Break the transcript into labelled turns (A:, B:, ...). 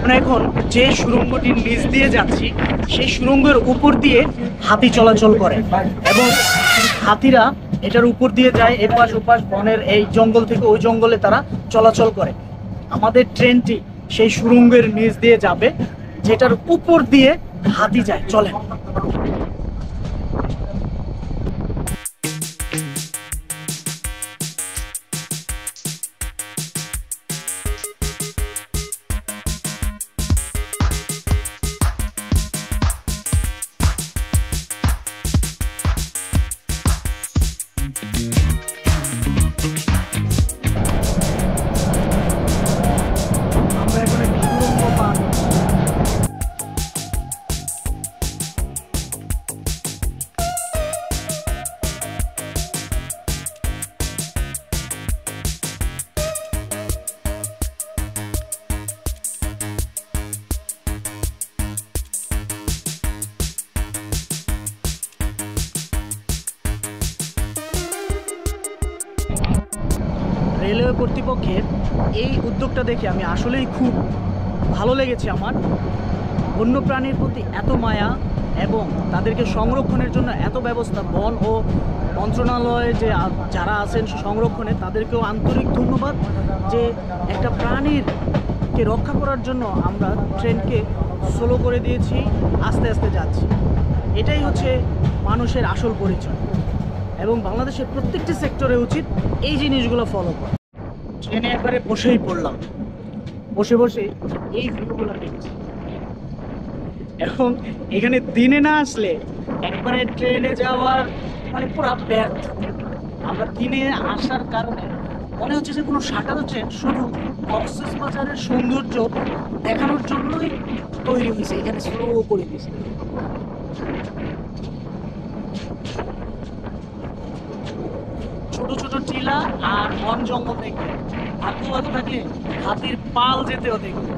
A: আমরা এখন যে সুড়ঙ্গটির নিচ দিয়ে যাচ্ছি সেই সুড়ঙ্গের উপর দিয়ে হাতি চলাচল করে এবং হাতিরা এটার উপর দিয়ে যায়, এপাশ ওপাশ বনের এই জঙ্গল থেকে ওই জঙ্গলে তারা চলাচল করে। আমাদের ট্রেনটি সেই সুড়ঙ্গের নিচ দিয়ে যাবে, যেটার উপর দিয়ে হাতি যায়। চলেন। রেলওয়ে কর্তৃপক্ষের এই উদ্যোগটা দেখে আমি আসলেই খুব ভালো লেগেছে। আমার বন্যপ্রাণীর প্রতি এত মায়া এবং তাদেরকে সংরক্ষণের জন্য এত ব্যবস্থা, বন ও মন্ত্রণালয়ে যে যারা আছেন সংরক্ষণে তাদেরকেও আন্তরিক ধন্যবাদ যে একটা প্রাণীরকে রক্ষা করার জন্য আমরা ট্রেনকে স্লো করে দিয়েছি, আস্তে আস্তে যাচ্ছি। এটাই হচ্ছে মানুষের আসল পরিচয় এবং বাংলাদেশের প্রত্যেকটি সেক্টরে উচিত এই জিনিসগুলো ফলো করা। ট্রেনে একবারে বসেই পড়লাম, বসে বসে এই ভিউগুলো দেখছি। এবং এখানে দিনে না আসলে একবারে ট্রেনে যাওয়ার মানে পুরো ব্যর্থ। আমরা দিনে আসার কারণে মনে হচ্ছে যে কোনো শাটাল ট্রেন শুধু কক্সবাজারের সৌন্দর্য দেখানোর জন্যই তৈরি হয়েছে, এখানে স্লো করে দিয়েছে। ছোট ছোট টিলা আর বন জঙ্গল দেখবে, হাতি থাকলে হাতির পাল যেতেও দেখবে।